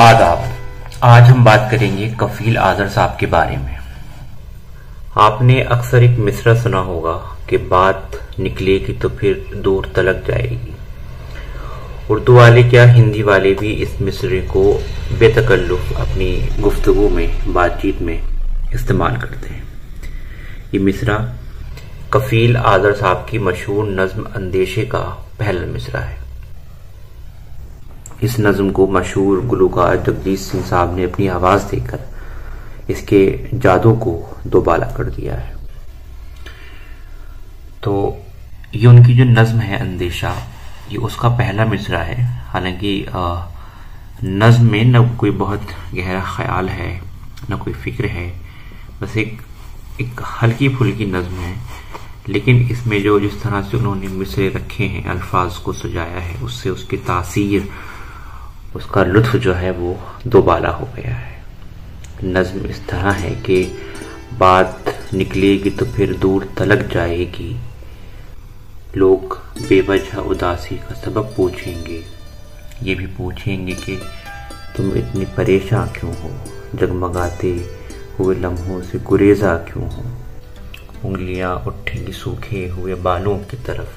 आदाब। आज हम बात करेंगे कफील आजर साहब के बारे में। आपने अक्सर एक मिसरा सुना होगा कि बात निकलेगी तो फिर दूर तलक जाएगी। उर्दू वाले क्या हिंदी वाले भी इस मिसरे को बेतकल्लुफ अपनी गुफ्तगू में, बातचीत में इस्तेमाल करते हैं। ये मिसरा कफील आजर साहब की मशहूर नज्म अंदेशे का पहला मिसरा है। इस नज्म को मशहूर गुलूकार जगदीश सिंह साहब ने अपनी आवाज देकर इसके जादू को दोबाला कर दिया है। तो ये उनकी जो नज्म है अंदेशा, ये उसका पहला मिसरा है। हालांकि नज्म में न कोई बहुत गहरा ख्याल है, न कोई फिक्र है, बस एक हल्की फुल्की नज्म है। लेकिन इसमें जो जिस तरह से उन्होंने मिसरे रखे हैं, अल्फाज को सजाया है, उससे उसकी तासीर, उसका लुत्फ जो है वो दोबाला हो गया है। नज्म इस तरह है कि बात निकलेगी तो फिर दूर तलक जाएगी, लोग बेवजह उदासी का सबब पूछेंगे, ये भी पूछेंगे कि तुम इतनी परेशान क्यों हो, जगमगाते हुए लम्हों से गुरेजा क्यों हो। उंगलियां उठेंगी सूखे हुए बालों की तरफ,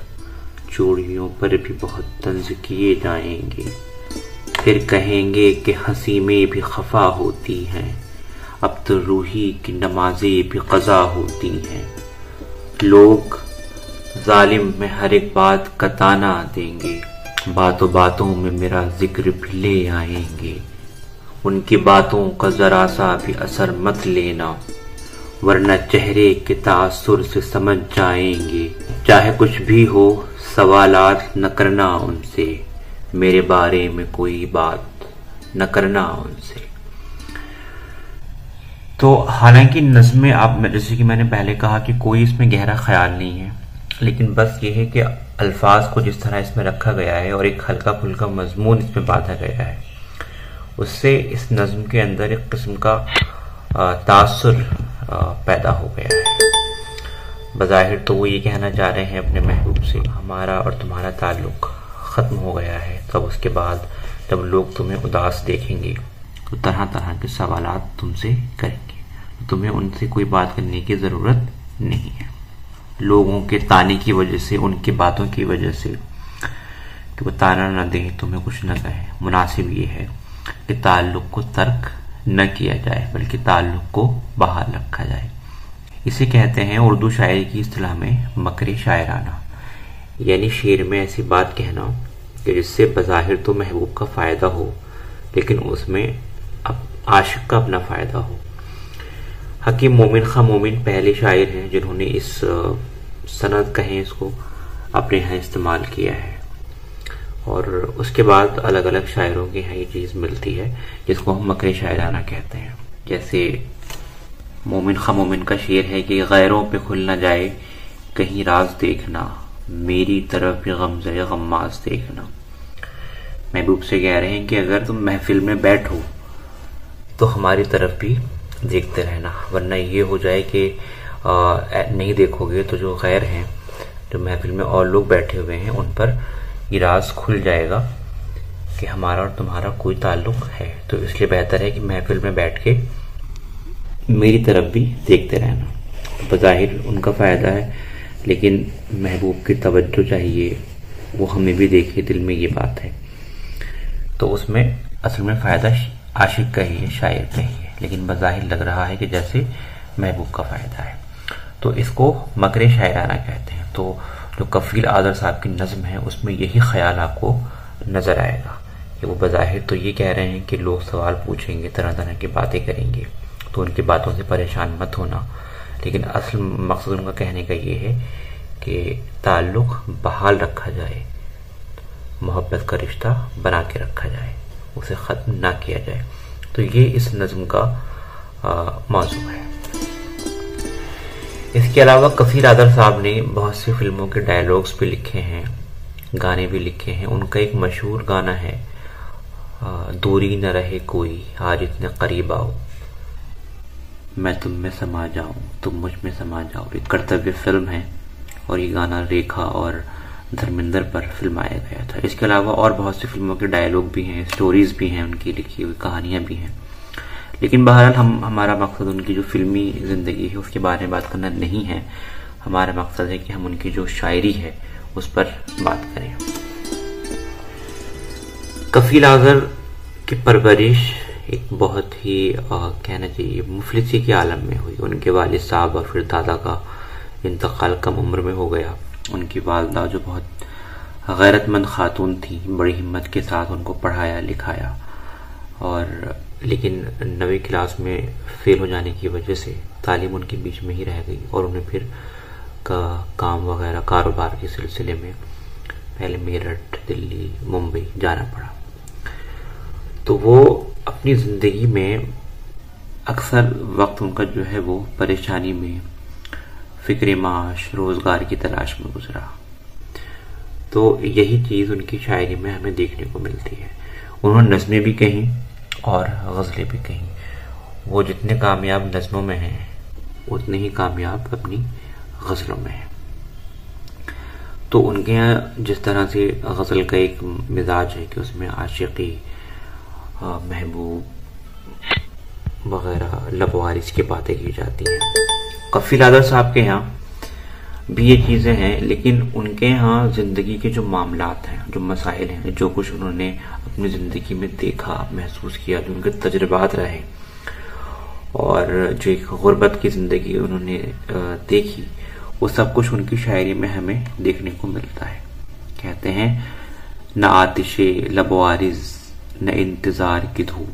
चूड़ियों पर भी बहुत तंज किए जाएंगे। फिर कहेंगे कि हंसी में भी खफा होती हैं, अब तो रूही की नमाजें भी कज़ा होती हैं। लोग जालिम में हर एक बात का ताना देंगे, बातों बातों में मेरा जिक्र भी ले आएंगे। उनकी बातों का जरा सा भी असर मत लेना, वरना चेहरे के तासुर से समझ जाएंगे। चाहे कुछ भी हो, सवालात न करना उनसे, मेरे बारे में कोई बात न करना उनसे। तो हालांकि नज़्म में आप, जैसे कि मैंने पहले कहा कि कोई इसमें गहरा ख्याल नहीं है, लेकिन बस ये है कि अल्फाज को जिस तरह इसमें रखा गया है और एक हल्का फुल्का मजमून इसमें बांधा गया है, उससे इस नज़्म के अंदर एक किस्म का तासुर पैदा हो गया है। बज़ाहिर तो वो ये कहना चाह रहे हैं अपने महबूब से, हमारा और तुम्हारा ताल्लुक ख़त्म हो गया है। तब उसके बाद जब लोग तुम्हें उदास देखेंगे तो तरह तरह के सवालात तुमसे करेंगे, तुम्हें उनसे कोई बात करने की ज़रूरत नहीं है। लोगों के ताने की वजह से, उनकी बातों की वजह से कि वो ताना न दें, तुम्हें कुछ न कहें, मुनासिब ये है कि ताल्लुक को तर्क न किया जाए, बल्कि ताल्लुक को बहाल रखा जाए। इसे कहते हैं उर्दू शायरी की इस्तिलाह में मकरे शायराना, यानी शेर में ऐसी बात कहना कि जिससे बज़ाहिर तो महबूब का फ़ायदा हो, लेकिन उसमें आशिक का अपना फ़ायदा हो। हकीम मोमिन खां मोमिन पहले शायर हैं जिन्होंने इस सनद कहें इसको अपने यहाँ इस्तेमाल किया है, और उसके बाद अलग अलग शायरों के यहाँ ये चीज़ मिलती है जिसको हम मकरे शायराना कहते हैं। जैसे मोमिन खां मोमिन का शेर है कि गैरों पे खुल न जाए कहीं राज देखना, मेरी तरफ भी गमज़े गम्मास देखना। महबूब से कह रहे हैं कि अगर तुम महफिल में बैठो तो हमारी तरफ भी देखते रहना, वरना ये हो जाए कि नहीं देखोगे तो जो गैर हैं, जो महफिल में और लोग बैठे हुए हैं, उन पर ये राज खुल जाएगा कि हमारा और तुम्हारा कोई ताल्लुक है। तो इसलिए बेहतर है कि महफिल में बैठ के मेरी तरफ भी देखते रहना। तो बज़ाहिर उनका फ़ायदा है, लेकिन महबूब की तवज्जो चाहिए, वो हमें भी देखे, दिल में ये बात है। तो उसमें असल में फ़ायदा आशिक का ही है, शायर का ही है, लेकिन बज़ाहिर लग रहा है कि जैसे महबूब का फ़ायदा है। तो इसको मकरे शायराना कहते हैं। तो जो कफील आजर साहब की नज़्म है उसमें यही ख्याल आपको नज़र आएगा कि वो बज़ाहिर तो ये कह रहे हैं कि लोग सवाल पूछेंगे, तरह तरह की बातें करेंगे, तो उनकी बातों से परेशान मत होना, लेकिन असल मकसद उनका कहने का ये है कि ताल्लुक बहाल रखा जाए, मोहब्बत का रिश्ता बना के रखा जाए, उसे ख़त्म ना किया जाए। तो ये इस नज़्म का मौजू है। इसके अलावा कफील आजर साहब ने बहुत सी फिल्मों के डायलॉग्स भी लिखे हैं, गाने भी लिखे हैं। उनका एक मशहूर गाना है दूरी न रहे कोई आज इतने करीब आओ, मैं तुम में समा जाऊं तुम मुझ में समा जाओ। एक कर्तव्य फिल्म है और ये गाना रेखा और धर्मेंद्र पर फिल्माया गया था। इसके अलावा और बहुत सी फिल्मों के डायलॉग भी हैं, स्टोरीज भी हैं, उनकी लिखी हुई कहानियां भी हैं। लेकिन बहरहाल हमारा मकसद उनकी जो फिल्मी जिंदगी है उसके बारे में बात करना नहीं है। हमारा मकसद है कि हम उनकी जो शायरी है उस पर बात करें। कफील आज़र की परवरिश एक बहुत ही कहना चाहिए मुफलिसी के आलम में हुई। उनके वालिद साहब और फिर दादा का इंतकाल कम उम्र में हो गया। उनकी वालदा जो बहुत गैरतमंद खातून थी, बड़ी हिम्मत के साथ उनको पढ़ाया लिखाया, और लेकिन 9वीं क्लास में फेल हो जाने की वजह से तालीम उनके बीच में ही रह गई और उन्हें फिर काम वगैरह कारोबार के सिलसिले में पहले मेरठ, दिल्ली, मुंबई जाना पड़ा। तो वो अपनी ज़िंदगी में अक्सर वक्त उनका जो है वो परेशानी में, फिक्र माश, रोज़गार की तलाश में गुजरा। तो यही चीज़ उनकी शायरी में हमें देखने को मिलती है। उन्होंने नज़में भी कहीं और गज़लें भी कहीं। वो जितने कामयाब नज़मों में हैं उतने ही कामयाब अपनी गज़लों में हैं। तो उनके यहाँ जिस तरह से गज़ल का एक मिजाज है कि उसमें आशिकी, महबूब वगैरह, लबवारिस की बातें की जाती हैं। कफील आज़र साहब के यहाँ भी ये चीज़ें हैं, लेकिन उनके यहाँ ज़िंदगी के जो मामलात हैं, जो मसाइल हैं, जो कुछ उन्होंने अपनी ज़िंदगी में देखा, महसूस किया, जो उनके तजुर्बात रहे और जो एक गुर्बत की ज़िंदगी उन्होंने देखी, वो सब कुछ उनकी शायरी में हमें देखने को मिलता है। कहते हैं, न आतिशे लबवारिस न इंतज़ार की धूप,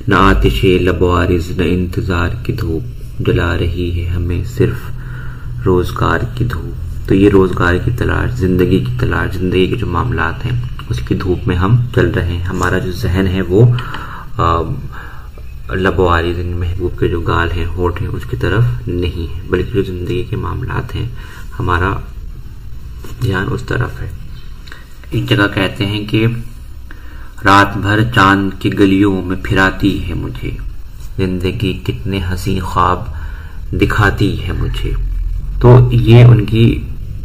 न आतिशे लबवारिस न इंतज़ार की धूप, जला रही है हमें सिर्फ रोज़गार की धूप। तो ये रोज़गार की तलाश, ज़िंदगी की तलाश, ज़िंदगी के जो मामलात हैं उसकी धूप में हम चल रहे हैं। हमारा जो जहन है वो लबवारिस, महबूब के जो गाल हैं, होठ हैं, उसकी तरफ नहीं है, बल्कि जो ज़िंदगी के मामलात हैं हमारा ध्यान उस तरफ है। एक जगह कहते हैं कि रात भर चांद की गलियों में फिराती है मुझे, जिंदगी कितने हंसी ख्वाब दिखाती है मुझे। तो ये उनकी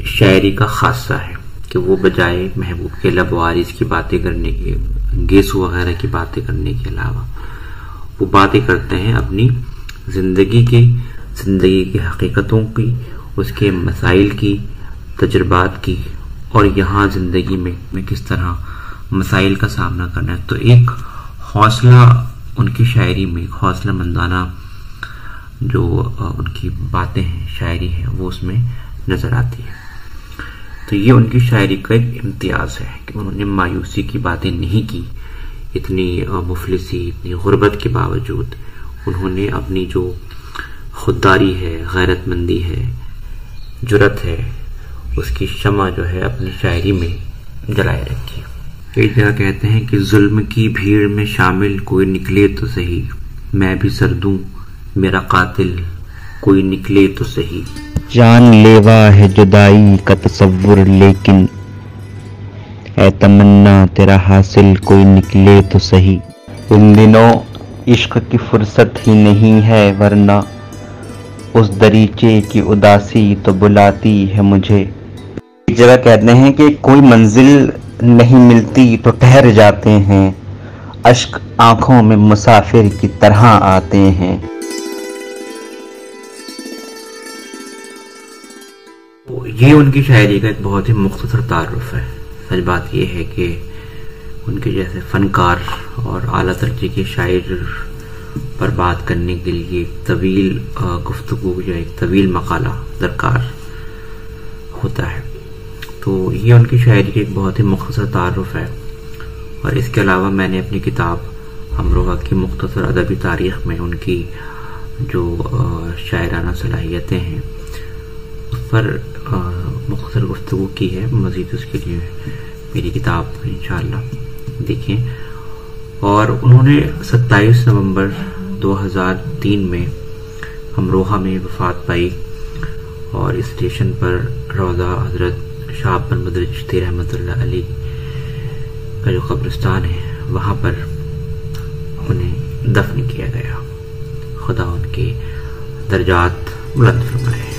शायरी का खासा है कि वो बजाय महबूब के लबवारिस की बातें करने के, गेसू वगैरह की बातें करने के अलावा वो बातें करते हैं अपनी जिंदगी की हकीकतों की, उसके मसाइल की, तजुर्बात की, और यहाँ जिंदगी में किस तरह मसाइल का सामना करना है। तो एक हौसला उनकी शायरी में, एक हौसला मंदाना जो उनकी बातें हैं, शायरी है, वो उसमें नजर आती है। तो ये उनकी शायरी का एक इम्तियाज है कि उन्होंने मायूसी की बातें नहीं की। इतनी मुफलिसी, इतनी गुर्बत के बावजूद उन्होंने अपनी जो खुददारी है, गैरतमंदी है, जुर्रत है, उसकी शमा जो है अपनी शायरी में जलाए रखी। कई जगह कहते हैं कि जुल्म की भीड़ में शामिल कोई निकले तो सही, मैं भी सर दूं मेरा कातिल कोई निकले तो सही। जानलेवा है जुदाई का तसव्वुर, लेकिन है तमन्ना तेरा हासिल कोई निकले तो सही। इन दिनों इश्क की फुर्सत ही नहीं है, वरना उस दरीचे की उदासी तो बुलाती है मुझे। एक जगह कहते हैं कि कोई मंजिल नहीं मिलती तो ठहर जाते हैं, अश्क आंखों में मुसाफिर की तरह आते हैं। ये उनकी शायरी का एक बहुत ही मुख्तसर तारुफ है। सच बात यह है कि उनके जैसे फनकार और आला दर्जे के शायर पर बात करने के लिए एक तवील गुफ्तगू या एक तवील मकाला दरकार होता है। तो ये उनकी शायरी का एक बहुत ही मुख्तसर तारुफ है। और इसके अलावा मैंने अपनी किताब अमरोहा की मुख्तसर अदबी तारीख में उनकी जो शायराना सलाहियतें हैं उस पर मुख्तसर गुफ्तगू की है। मज़ीद उसके लिए मेरी किताब इंशाअल्लाह देखें। और उन्होंने 27 नवंबर 2003 में अमरोहा में वफ़ात पाई और इस स्टेशन पर रौज़ा हज़रत शाह मोहम्मद चिश्ती रहमतुल्लाह अलैह का जो कब्रिस्तान है वहाँ पर उन्हें दफन किया गया। खुदा उनके दर्जात बुलंद फरमाए।